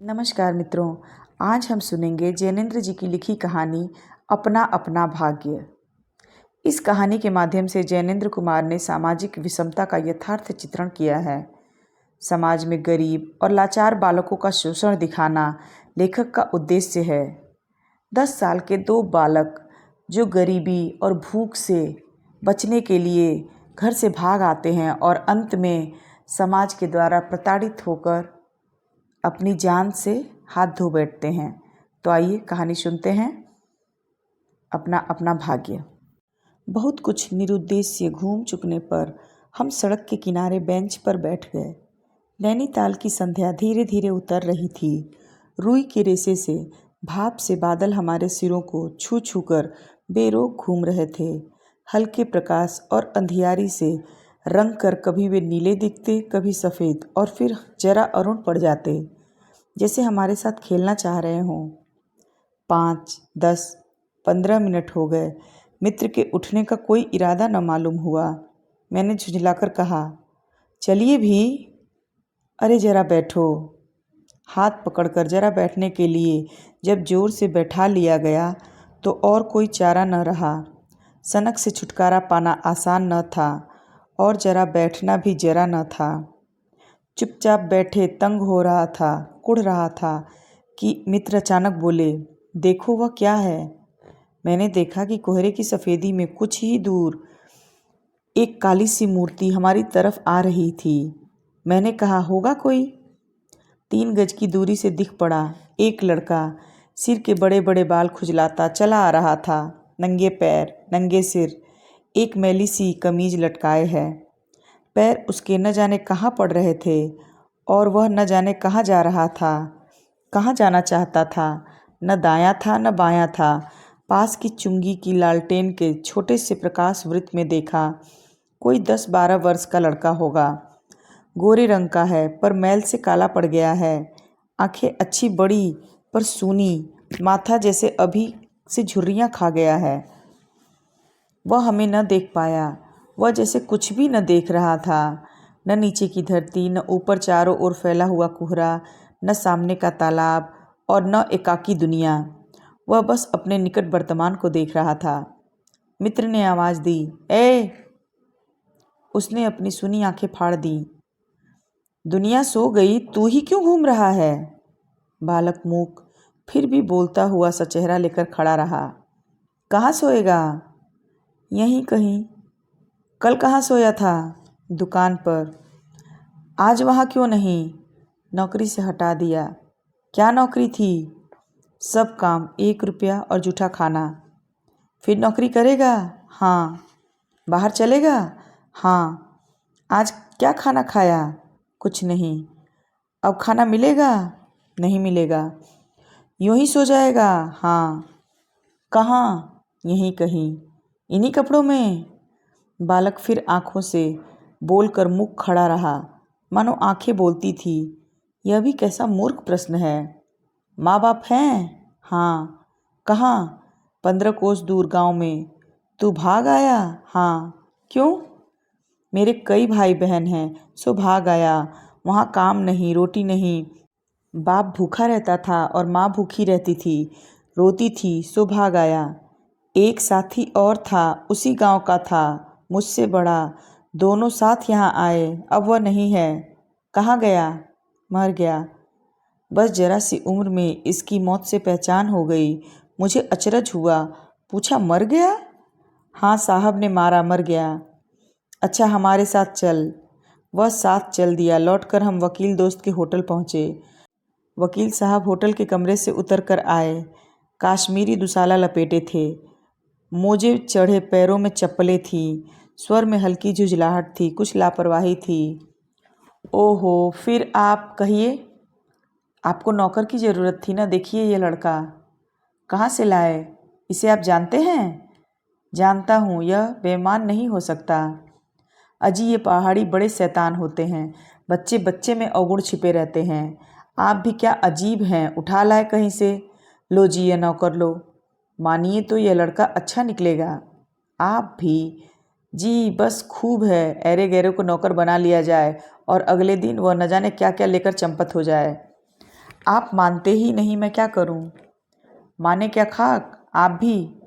नमस्कार मित्रों, आज हम सुनेंगे जैनेंद्र जी की लिखी कहानी अपना अपना भाग्य। इस कहानी के माध्यम से जैनेंद्र कुमार ने सामाजिक विषमता का यथार्थ चित्रण किया है। समाज में गरीब और लाचार बालकों का शोषण दिखाना लेखक का उद्देश्य है। 10 साल के 2 बालक जो गरीबी और भूख से बचने के लिए घर से भाग आते हैं और अंत में समाज के द्वारा प्रताड़ित होकर अपनी जान से हाथ धो बैठते हैं। तो आइए कहानी सुनते हैं। अपना अपना भाग्य। बहुत कुछ निरुद्देश्य घूम चुकने पर हम सड़क के किनारे बेंच पर बैठ गए। नैनीताल की संध्या धीरे धीरे उतर रही थी। रुई के रेशे से भाप से बादल हमारे सिरों को छू छू कर बेरोक घूम रहे थे। हल्के प्रकाश और अंधियारी से रंग कर कभी वे नीले दिखते, कभी सफ़ेद और फिर जरा अरुण पड़ जाते, जैसे हमारे साथ खेलना चाह रहे हों। 5, 10, 15 मिनट हो गए। मित्र के उठने का कोई इरादा न मालूम हुआ। मैंने झुंझलाकर कहा, चलिए भी। अरे जरा बैठो। हाथ पकड़कर जरा बैठने के लिए जब जोर से बैठा लिया गया तो और कोई चारा न रहा। सनक से छुटकारा पाना आसान न था और जरा बैठना भी जरा न था। चुपचाप बैठे तंग हो रहा था, कुढ़ रहा था कि मित्र अचानक बोले, देखो वह क्या है। मैंने देखा कि कोहरे की सफ़ेदी में कुछ ही दूर एक काली सी मूर्ति हमारी तरफ आ रही थी। मैंने कहा, होगा कोई। 3 गज की दूरी से दिख पड़ा एक लड़का, सिर के बड़े बड़े बाल खुजलाता चला आ रहा था। नंगे पैर, नंगे सिर, एक मैली सी कमीज लटकाए है। पैर उसके न जाने कहाँ पड़ रहे थे और वह न जाने कहाँ जा रहा था, कहाँ जाना चाहता था। न दायां था न बायां था। पास की चुंगी की लालटेन के छोटे से प्रकाश वृत्त में देखा, कोई 10-12 वर्ष का लड़का होगा। गोरे रंग का है पर मैल से काला पड़ गया है। आंखें अच्छी बड़ी पर सूनी, माथा जैसे अभी से झुर्रियाँ खा गया है। वह हमें न देख पाया। वह जैसे कुछ भी न देख रहा था। न नीचे की धरती, न ऊपर चारों ओर फैला हुआ कोहरा, न सामने का तालाब और न एकाकी दुनिया। वह बस अपने निकट वर्तमान को देख रहा था। मित्र ने आवाज़ दी, ए! उसने अपनी सूनी आंखें फाड़ दी। दुनिया सो गई, तू ही क्यों घूम रहा है? बालक मूक फिर भी बोलता हुआ सा चेहरा लेकर खड़ा रहा। कहाँ सोएगा? यहीं कहीं। कल कहाँ सोया था? दुकान पर। आज वहाँ क्यों नहीं? नौकरी से हटा दिया। क्या नौकरी थी? सब काम, 1 रुपया और जूठा खाना। फिर नौकरी करेगा? हाँ। बाहर चलेगा? हाँ। आज क्या खाना खाया? कुछ नहीं। अब खाना मिलेगा? नहीं मिलेगा। यूं ही सो जाएगा? हाँ। कहाँ? यहीं कहीं। इन्हीं कपड़ों में? बालक फिर आंखों से बोलकर मुख खड़ा रहा, मानो आंखें बोलती थी, यह भी कैसा मूर्ख प्रश्न है। माँ बाप हैं? हाँ। कहाँ? 15 कोस दूर गांव में। तू भाग आया? हाँ। क्यों? मेरे कई भाई बहन हैं, सो भाग आया। वहाँ काम नहीं, रोटी नहीं। बाप भूखा रहता था और माँ भूखी रहती थी, रोती थी, सो भाग आया। एक साथी और था, उसी गांव का था, मुझसे बड़ा। दोनों साथ यहाँ आए, अब वह नहीं है। कहाँ गया? मर गया। बस जरा सी उम्र में इसकी मौत से पहचान हो गई। मुझे अचरज हुआ, पूछा, मर गया? हाँ साहब ने मारा, मर गया। अच्छा हमारे साथ चल। वह साथ चल दिया। लौटकर हम वकील दोस्त के होटल पहुँचे। वकील साहब होटल के कमरे से उतर कर आए। काश्मीरी दुसाला लपेटे थे, मोजे चढ़े, पैरों में चप्पलें थीं। स्वर में हल्की झुंझलाहट थी, कुछ लापरवाही थी। ओहो, फिर आप कहिए। आपको नौकर की ज़रूरत थी ना, देखिए ये लड़का। कहाँ से लाए? इसे आप जानते हैं? जानता हूँ, यह बेईमान नहीं हो सकता। अजी ये पहाड़ी बड़े शैतान होते हैं, बच्चे बच्चे में अवगुण छिपे रहते हैं। आप भी क्या अजीब हैं, उठा लाए कहीं से। लो जी ये नौकर लो। मानिए तो यह लड़का अच्छा निकलेगा। आप भी। जी बस खूब है, ऐरे गैरे को नौकर बना लिया जाए और अगले दिन वह न जाने क्या क्या लेकर चंपत हो जाए। आप मानते ही नहीं, मैं क्या करूं? माने क्या खाक, आप भी?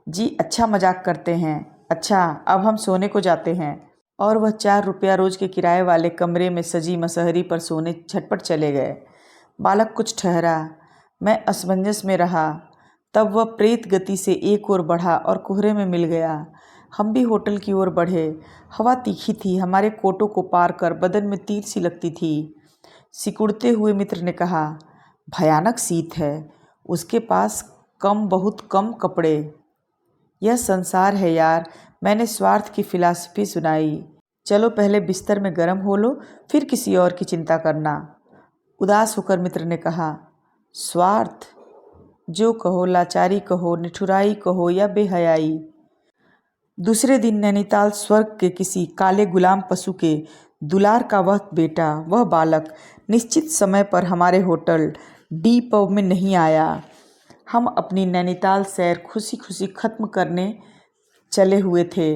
जी अच्छा मजाक करते हैं। अच्छा अब हम सोने को जाते हैं। और वह 4 रुपया रोज के किराए वाले कमरे में सजी मसहरी पर सोने झटपट चले गए। बालक कुछ ठहरा। मैं असमंजस में रहा। तब वह प्रेत गति से एक ओर बढ़ा और कोहरे में मिल गया। हम भी होटल की ओर बढ़े। हवा तीखी थी, हमारे कोटों को पार कर बदन में तीर सी लगती थी। सिकुड़ते हुए मित्र ने कहा, भयानक शीत है, उसके पास बहुत कम कपड़े। यह संसार है यार, मैंने स्वार्थ की फिलॉसफी सुनाई। चलो पहले बिस्तर में गर्म हो लो, फिर किसी और की चिंता करना। उदास होकर मित्र ने कहा, स्वार्थ? जो कहो, लाचारी कहो, निठुराई कहो या बेहयाई। दूसरे दिन नैनीताल स्वर्ग के किसी काले गुलाम पशु के दुलार का वह बेटा, वह बालक निश्चित समय पर हमारे होटल डी पब में नहीं आया। हम अपनी नैनीताल सैर खुशी खुशी खत्म करने चले हुए थे।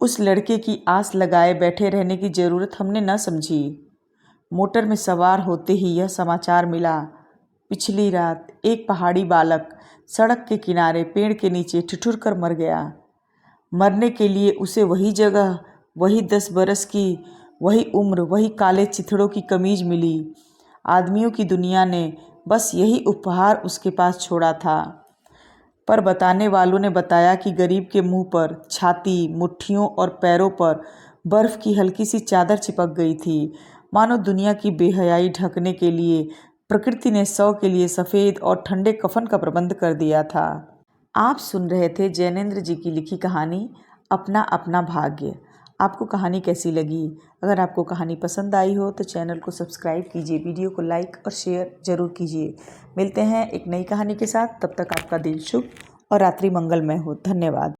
उस लड़के की आस लगाए बैठे रहने की ज़रूरत हमने न समझी। मोटर में सवार होते ही यह समाचार मिला, पिछली रात एक पहाड़ी बालक सड़क के किनारे पेड़ के नीचे ठिठुर कर मर गया। मरने के लिए उसे वही जगह, वही 10 बरस की, वही उम्र, वही काले चिथड़ों की कमीज मिली। आदमियों की दुनिया ने बस यही उपहार उसके पास छोड़ा था। पर बताने वालों ने बताया कि गरीब के मुंह पर, छाती, मुट्ठियों और पैरों पर बर्फ की हल्की सी चादर चिपक गई थी, मानो दुनिया की बेहयाई ढकने के लिए प्रकृति ने 100 के लिए सफ़ेद और ठंडे कफन का प्रबंध कर दिया था। आप सुन रहे थे जैनेंद्र जी की लिखी कहानी अपना अपना भाग्य। आपको कहानी कैसी लगी? अगर आपको कहानी पसंद आई हो तो चैनल को सब्सक्राइब कीजिए, वीडियो को लाइक और शेयर ज़रूर कीजिए। मिलते हैं एक नई कहानी के साथ, तब तक आपका दिन शुभ और रात्रि मंगलमय हो। धन्यवाद।